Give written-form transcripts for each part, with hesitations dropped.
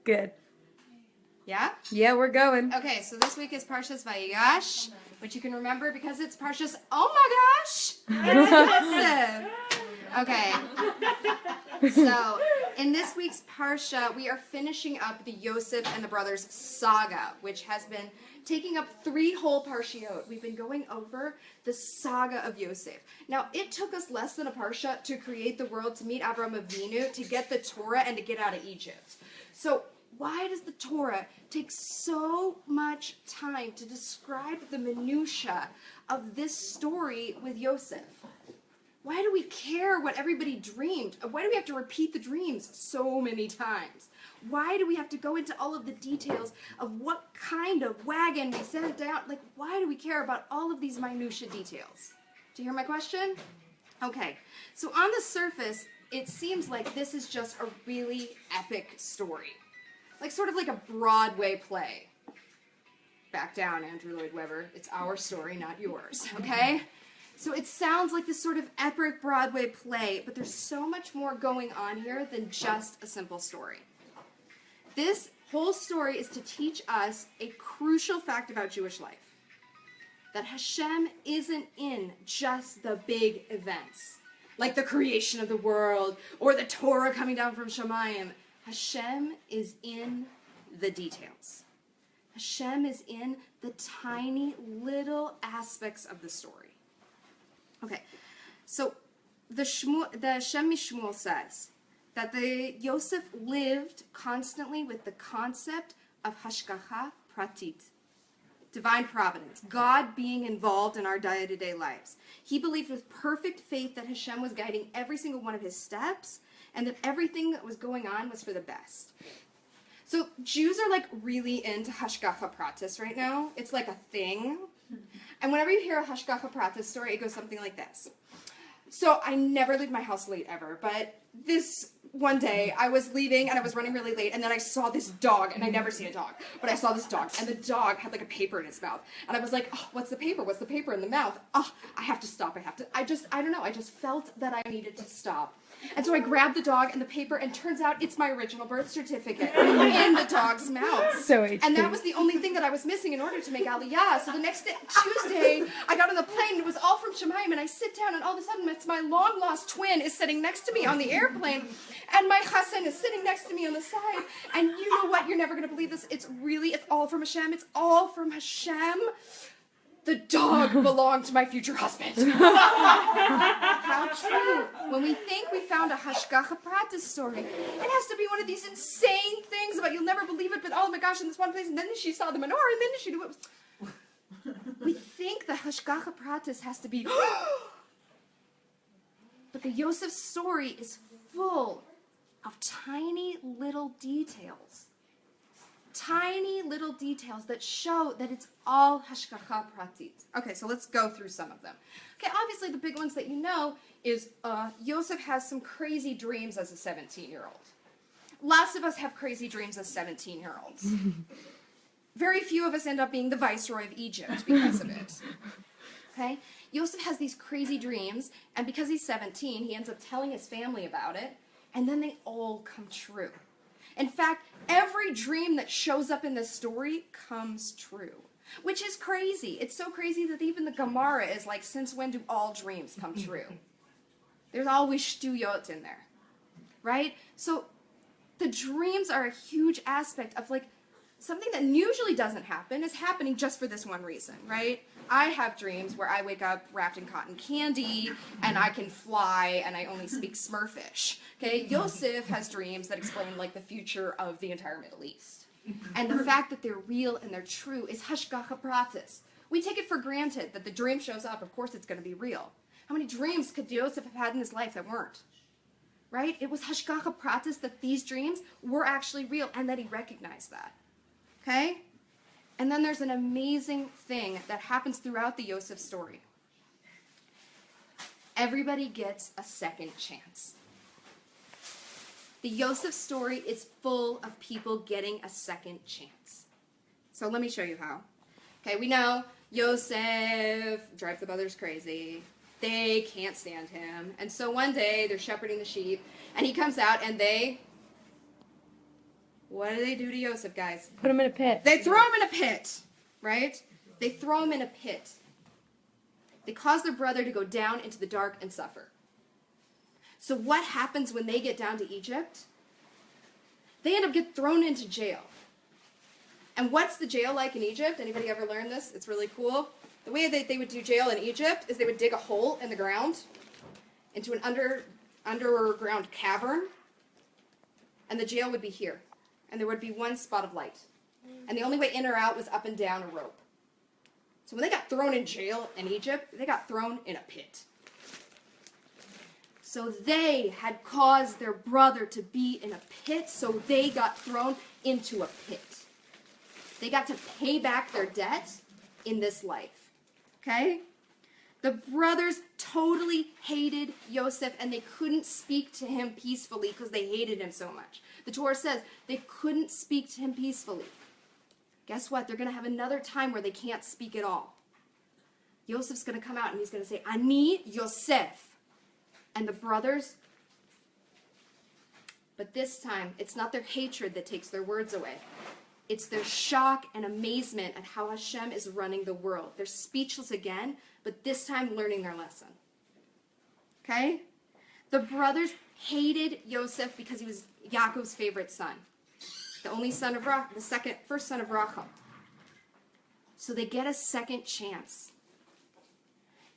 Good. Yeah? Yeah, we're going. Okay, so this week is Parshat Vayigash, which you can remember because it's Parshat, oh my gosh, it's Yosef. Okay, so in this week's Parsha, we are finishing up the Yosef and the brothers saga, which has been taking up 3 whole Parshiot. We've been going over the saga of Yosef. Now, it took us less than a Parsha to create the world, to meet Avraham Avinu, to get the Torah, and to get out of Egypt. So, why does the Torah take so much time to describe the minutiae of this story with Yosef? Why do we care what everybody dreamed? Why do we have to repeat the dreams so many times? Why do we have to go into all of the details of what kind of wagon we sent down? Like, why do we care about all of these minutiae details? Do you hear my question? Okay, so on the surface, it seems like this is just a really epic story. Like, sort of like a Broadway play. Back down, Andrew Lloyd Webber. It's our story, not yours, okay? So it sounds like this sort of epic Broadway play, but there's so much more going on here than just a simple story. This whole story is to teach us a crucial fact about Jewish life. That Hashem isn't in just the big events, like the creation of the world or the Torah coming down from Shemayim. Hashem is in the details. Hashem is in the tiny little aspects of the story. Okay, so the Shem Mishmuel says that the Yosef lived constantly with the concept of hashgacha pratit, divine providence, God being involved in our day-to-day lives. He believed with perfect faith that Hashem was guiding every single one of his steps and that everything that was going on was for the best. So Jews are like really into hashgacha pratis right now. It's like a thing. And whenever you hear a hashgacha pratis story, it goes something like this. So I never leave my house late ever, but this one day I was leaving and I was running really late and then I saw this dog, and I never see a dog, but I saw this dog and the dog had like a paper in its mouth. And I was like, oh, what's the paper? What's the paper in the mouth? Oh, I have to stop. I don't know. I just felt that I needed to stop. And so I grabbed the dog and the paper, and turns out it's my original birth certificate in the dog's mouth. So and that was the only thing that I was missing in order to make Aliyah. So the next day, Tuesday, I got on the plane, and it was all from Shemayim, and I sit down, and all of a sudden, it's my long-lost twin is sitting next to me on the airplane, and my chassan is sitting next to me on the side. And you know what? You're never going to believe this. It's all from Hashem. It's all from Hashem. The dog belonged to my future husband. How true. When we think we found a hashgacha pratis story, it has to be one of these insane things about you'll never believe it, but oh my gosh, in this one place, and then she saw the menorah, and then she knew it was... We think the hashgacha pratis has to be... But the Yosef story is full of tiny little details. Tiny little details that show that it's all hashgacha pratit. Okay, so let's go through some of them. Okay, obviously the big ones that you know is Yosef has some crazy dreams as a 17-year-old. Lots of us have crazy dreams as 17-year-olds. Very few of us end up being the viceroy of Egypt because of it. Okay? Yosef has these crazy dreams, and because he's 17, he ends up telling his family about it, and then they all come true. In fact, every dream that shows up in this story comes true, which is crazy. It's so crazy that even the Gemara is like, since when do all dreams come true? There's always shtuyot in there, right? So the dreams are a huge aspect of like something that usually doesn't happen is happening just for this one reason, right? I have dreams where I wake up wrapped in cotton candy, and I can fly, and I only speak Smurfish, okay? Yosef has dreams that explain, like, the future of the entire Middle East. And the fact that they're real and they're true is hashgacha pratis. We take it for granted that the dream shows up, of course it's going to be real. How many dreams could Yosef have had in his life that weren't? Right? It was hashgacha pratis that these dreams were actually real, and that he recognized that. Okay? And then there's an amazing thing that happens throughout the Yosef story. Everybody gets a second chance. The Yosef story is full of people getting a second chance. So let me show you how. Okay, we know Yosef drives the brothers crazy. They can't stand him. And so one day they're shepherding the sheep, and he comes out and they what do they do to Yosef, guys? Put him in a pit. They throw him in a pit, right? They throw him in a pit. They cause their brother to go down into the dark and suffer. So what happens when they get down to Egypt? They end up getting thrown into jail. And what's the jail like in Egypt? Anybody ever learned this? It's really cool. The way that they would do jail in Egypt is they would dig a hole in the ground into an underground cavern, and the jail would be here. And there would be one spot of light. And the only way in or out was up and down a rope. So when they got thrown in jail in Egypt, they got thrown in a pit. So they had caused their brother to be in a pit, so they got thrown into a pit. They got to pay back their debt in this life. Okay? The brothers totally hated Yosef, and they couldn't speak to him peacefully because they hated him so much. The Torah says they couldn't speak to him peacefully. Guess what? They're going to have another time where they can't speak at all. Yosef's going to come out and he's going to say, Ani Yosef. And the brothers, but this time, it's not their hatred that takes their words away. It's their shock and amazement at how Hashem is running the world. They're speechless again, but this time learning their lesson. Okay? The brothers hated Yosef because he was Yaakov's favorite son. The only son of Rachel, first son of Rachel. So they get a second chance.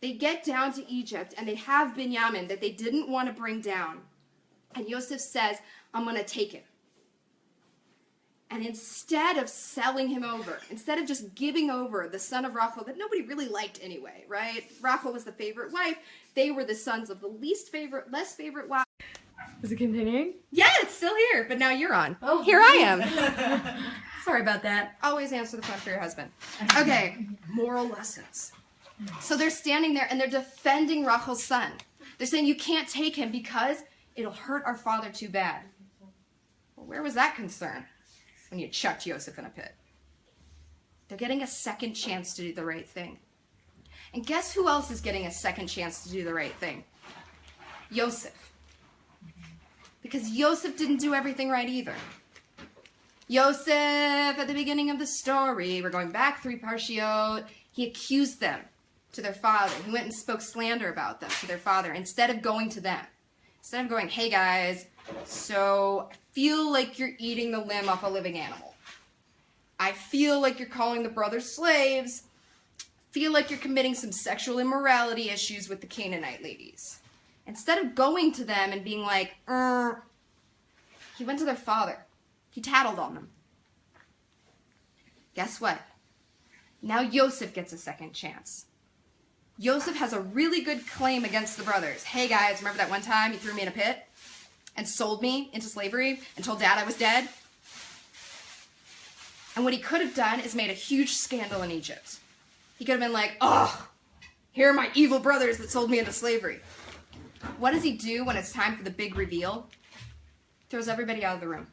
They get down to Egypt, and they have Binyamin that they didn't want to bring down. And Yosef says, I'm going to take him. And instead of selling him over, instead of just giving over the son of Rachel that nobody really liked anyway, right? Rachel was the favorite wife. They were the sons of the less favorite wife. Is it continuing? Yeah, it's still here, but now you're on. Oh, here I am. Sorry about that. Always answer the phone for your husband. Okay, moral lessons. So they're standing there and they're defending Rachel's son. They're saying, you can't take him because it'll hurt our father too bad. Well, where was that concern when you chucked Yosef in a pit? They're getting a second chance to do the right thing. And guess who else is getting a second chance to do the right thing? Yosef. Because Yosef didn't do everything right either. Yosef, at the beginning of the story, we're going back 3 Parshiot, he accused them to their father. He went and spoke slander about them to their father instead of going to them. Instead of going, hey guys, so I feel like you're eating the limb off a living animal. I feel like you're calling the brothers slaves. I feel like you're committing some sexual immorality issues with the Canaanite ladies. Instead of going to them and being like, he went to their father. He tattled on them. Guess what? Now Yosef gets a second chance. Yosef has a really good claim against the brothers. Hey guys, remember that one time you threw me in a pit and sold me into slavery and told Dad I was dead? And what he could have done is made a huge scandal in Egypt. He could have been like, oh, here are my evil brothers that sold me into slavery. What does he do when it's time for the big reveal? Throws everybody out of the room.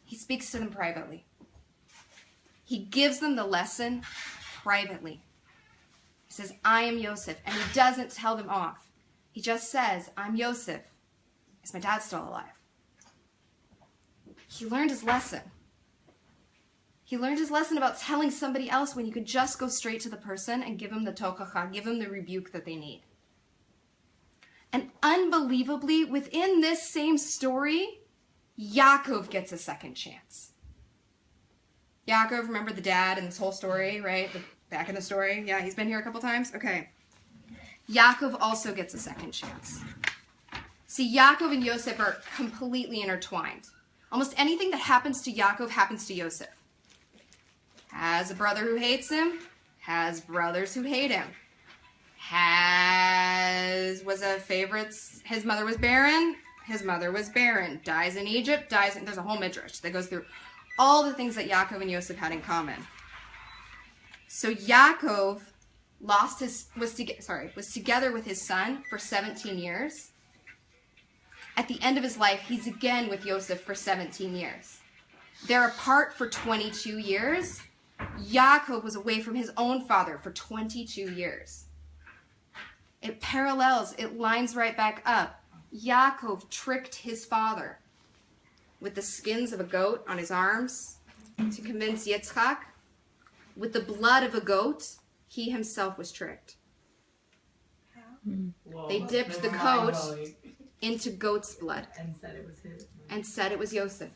He speaks to them privately. He gives them the lesson privately. He says, I am Yosef. And he doesn't tell them off. He just says, I'm Yosef. Is my dad still alive? He learned his lesson. He learned his lesson about telling somebody else when you could just go straight to the person and give them the tokacha, give them the rebuke that they need. And unbelievably, within this same story, Yaakov gets a second chance. Yaakov, remember the dad in this whole story, right? Back in the story. Yeah, he's been here a couple times. Okay. Yaakov also gets a second chance. See, Yaakov and Yosef are completely intertwined. Almost anything that happens to Yaakov happens to Yosef. Has a brother who hates him, has brothers who hate him. Was a favorite, his mother was barren, his mother was barren. Dies in Egypt, there's a whole midrash that goes through all the things that Yaakov and Yosef had in common. So Yaakov was together with his son for 17 years. At the end of his life, he's again with Yosef for 17 years. They're apart for 22 years. Yaakov was away from his own father for 22 years. It parallels, it lines right back up. Yaakov tricked his father. with the skins of a goat on his arms to convince Yitzchak. With the blood of a goat, he himself was tricked. Whoa. They dipped the coat into goat's blood and said it was his. and said it was Yosef.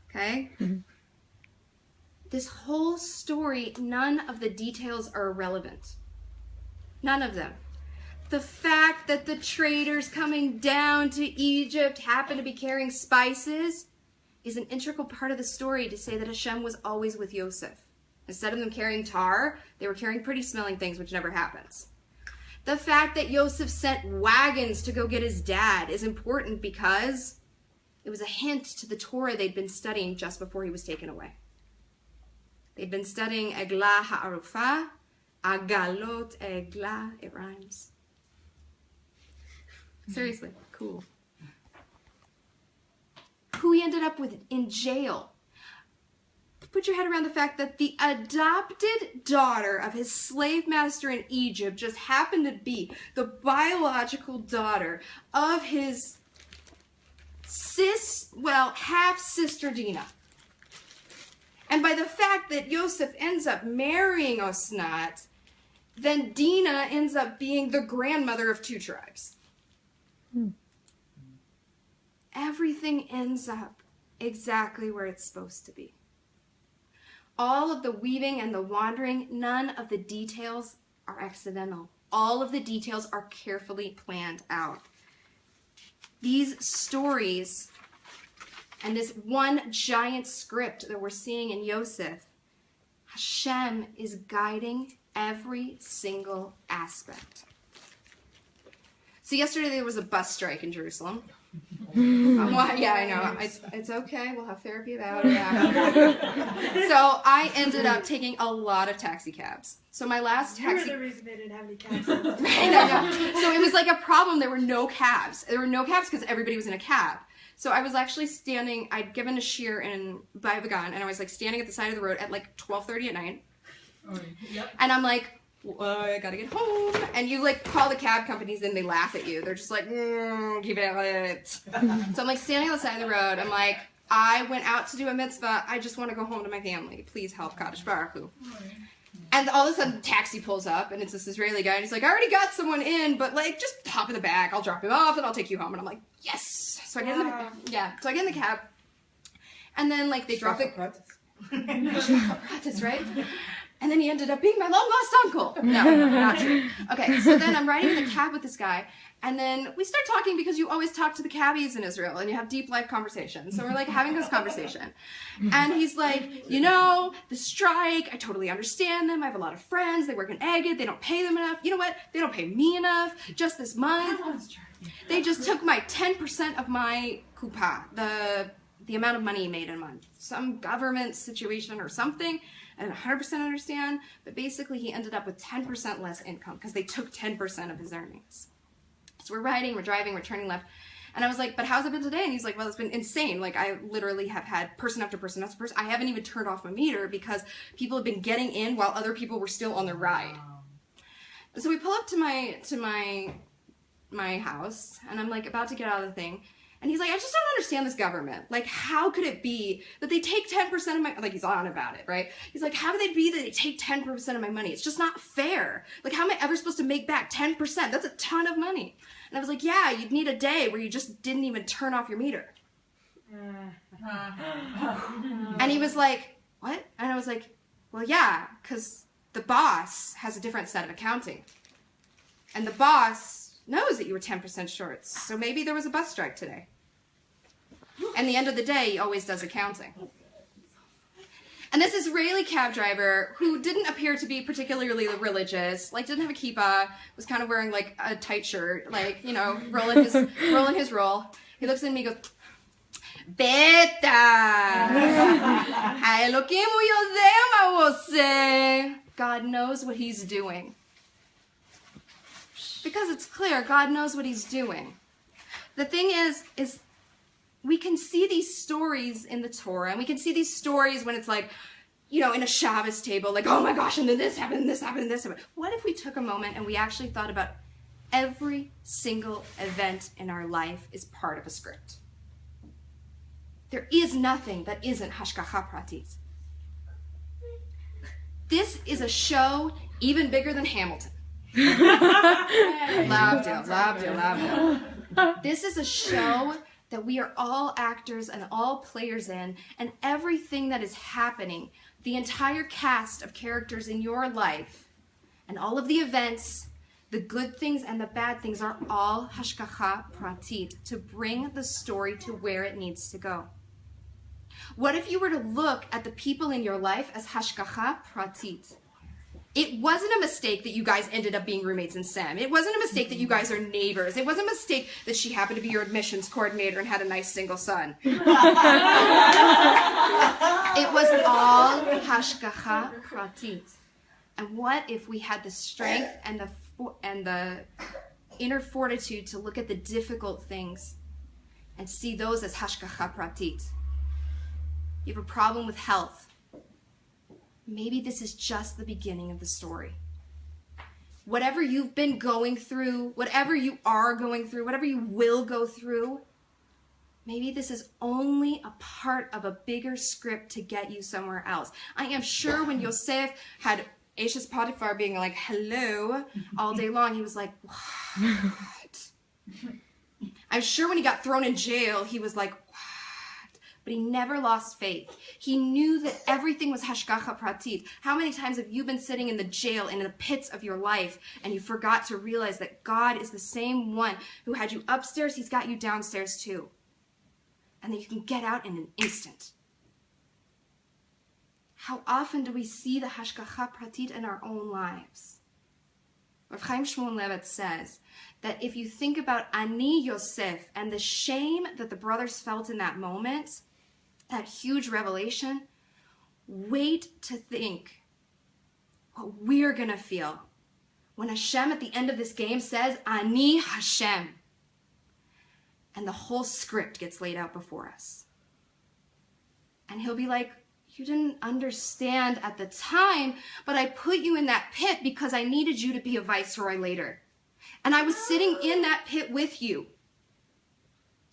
Okay? This whole story, none of the details are irrelevant. None of them. The fact that the traders coming down to Egypt happen to be carrying spices is an integral part of the story to say that Hashem was always with Yosef. Instead of them carrying tar, they were carrying pretty smelling things, which never happens. The fact that Yosef sent wagons to go get his dad is important because it was a hint to the Torah they'd been studying just before he was taken away. They'd been studying Eglah Ha'arufah, Agalot Eglah, it rhymes. Seriously, cool. Who he ended up with in jail. Put your head around the fact that the adopted daughter of his slave master in Egypt just happened to be the biological daughter of his half-sister Dinah. And by the fact that Yosef ends up marrying Osnat, then Dinah ends up being the grandmother of two tribes. Everything ends up exactly where it's supposed to be. All of the weaving and the wandering, none of the details are accidental. All of the details are carefully planned out. These stories and this one giant script that we're seeing in Yosef, Hashem is guiding every single aspect. So yesterday there was a bus strike in Jerusalem. Yeah, I know. It's okay. We'll have therapy about it. Yeah. So I ended up taking a lot of taxi cabs. So my last taxi... You were the reason they didn't have any cabs. I know. So it was like a problem. There were no cabs. There were no cabs because everybody was in a cab. So I was actually standing... I'd given a shear in Vayigash, and I was like standing at the side of the road at like 12:30 at night. Yep. And I'm like... Well, I gotta get home. And you like call the cab companies and they laugh at you. They're just like, keep it. So I'm like standing on the side of the road. I'm like, I went out to do a mitzvah. I just want to go home to my family. Please help, Kadosh Baruch Hu. And all of a sudden the taxi pulls up and it's this Israeli guy. And he's like, I already got someone in, but like just hop in the back. I'll drop him off and I'll take you home. And I'm like, yes. So I get in the cab. And then like they drop it. Practice, right? And then he ended up being my long-lost uncle. No, not true. Okay, so then I'm riding in the cab with this guy, and then we start talking because you always talk to the cabbies in Israel, and you have deep life conversations. So we're like having this conversation. And he's like, you know, the strike, I totally understand them. I have a lot of friends. They work in Agate. They don't pay them enough. You know what? They don't pay me enough. Just this month, they just took my 10% of my kupa, the amount of money he made in a month. Some government situation or something. I don't 100% understand, but basically he ended up with 10% less income because they took 10% of his earnings. So we're riding, we're driving, we're turning left. And I was like, but how's it been today? And he's like, well, it's been insane. Like, I literally have had person after person after person. I haven't even turned off my meter because people have been getting in while other people were still on their ride. So we pull up to my house, and I'm like about to get out of the thing. And he's like, I just don't understand this government. Like, how could it be that they take 10% of my... Like, he's on about it, right? He's like, how could it be that they take 10% of my money? It's just not fair. Like, how am I ever supposed to make back 10%? That's a ton of money. And I was like, yeah, you'd need a day where you just didn't even turn off your meter. And he was like, what? And I was like, well, yeah, because the boss has a different set of accounting. And the boss knows that you were 10% short. So maybe there was a bus strike today. And the end of the day, he always does accounting. And this Israeli cab driver, who didn't appear to be particularly religious, like didn't have a kippah, was kind of wearing like a tight shirt, like, you know, rolling his roll. He looks at me and goes, Beta! Elokim hu yodea ma hu oseh. God knows what he's doing. Because it's clear, God knows what he's doing. The thing is we can see these stories in the Torah, and we can see these stories when it's like, you know, in a Shabbos table, like, oh my gosh, and then this happened, and this happened, and this happened. What if we took a moment and we actually thought about Every single event in our life is part of a script. There is nothing that isn't hashgacha pratit. This is a show even bigger than Hamilton. Lavdil. This is a show that we are all actors and all players in, and everything that is happening, the entire cast of characters in your life, and all of the events, the good things and the bad things are all hashgacha pratit to bring the story to where it needs to go. What if you were to look at the people in your life as hashgacha pratit? It wasn't a mistake that you guys ended up being roommates in SEM. It wasn't a mistake that you guys are neighbors. It wasn't a mistake that she happened to be your admissions coordinator and had a nice single son. It was all hashgacha pratit. And what if we had the strength and the inner fortitude to look at the difficult things and see those as hashgacha pratit? You have a problem with health. Maybe this is just the beginning of the story. Whatever you've been going through, whatever you are going through, whatever you will go through, maybe this is only a part of a bigger script to get you somewhere else. I am sure when Yosef had Ashes Potiphar being like, hello, all day long, he was like, what? I'm sure when he got thrown in jail, he was like, what? But he never lost faith. He knew that everything was hashgacha pratit. How many times have you been sitting in the jail and in the pits of your life and you forgot to realize that God is the same one who had you upstairs, he's got you downstairs too. And that you can get out in an instant. How often do we see the hashgacha pratit in our own lives? Rav Chaim Shmuel Levitt says that if you think about Ani Yosef and the shame that the brothers felt in that moment, that huge revelation, wait to think what we're going to feel when Hashem at the end of this game says, Ani Hashem, and the whole script gets laid out before us. And he'll be like, you didn't understand at the time, but I put you in that pit because I needed you to be a viceroy later. And I was sitting in that pit with you.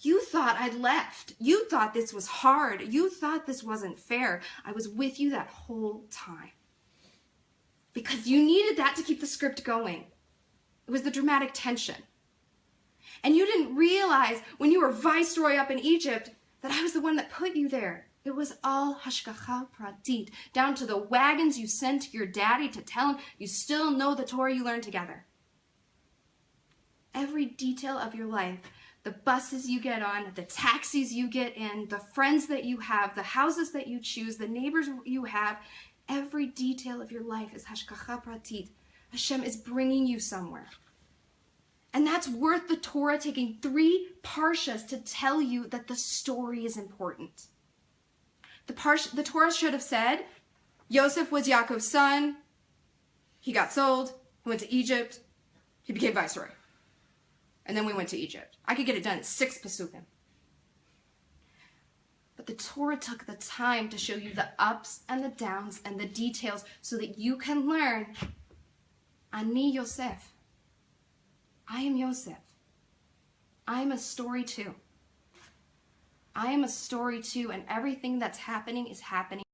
You thought I'd left. You thought this was hard. You thought this wasn't fair. I was with you that whole time. Because you needed that to keep the script going. It was the dramatic tension. And you didn't realize when you were viceroy up in Egypt that I was the one that put you there. It was all hashgacha pratit, down to the wagons you sent to your daddy to tell him you still know the Torah you learned together. Every detail of your life, the buses you get on, the taxis you get in, the friends that you have, the houses that you choose, the neighbors you have, every detail of your life is hashgacha pratit. Hashem is bringing you somewhere. And that's worth the Torah taking 3 parshas to tell you that the story is important. The Torah should have said, Yosef was Yaakov's son, he got sold, he went to Egypt, he became viceroy. And then we went to Egypt. I could get it done in 6 pasukim. But the Torah took the time to show you the ups and the downs and the details so that you can learn, Ani Yosef. I am Yosef. I am a story too. I am a story too, and everything that's happening is happening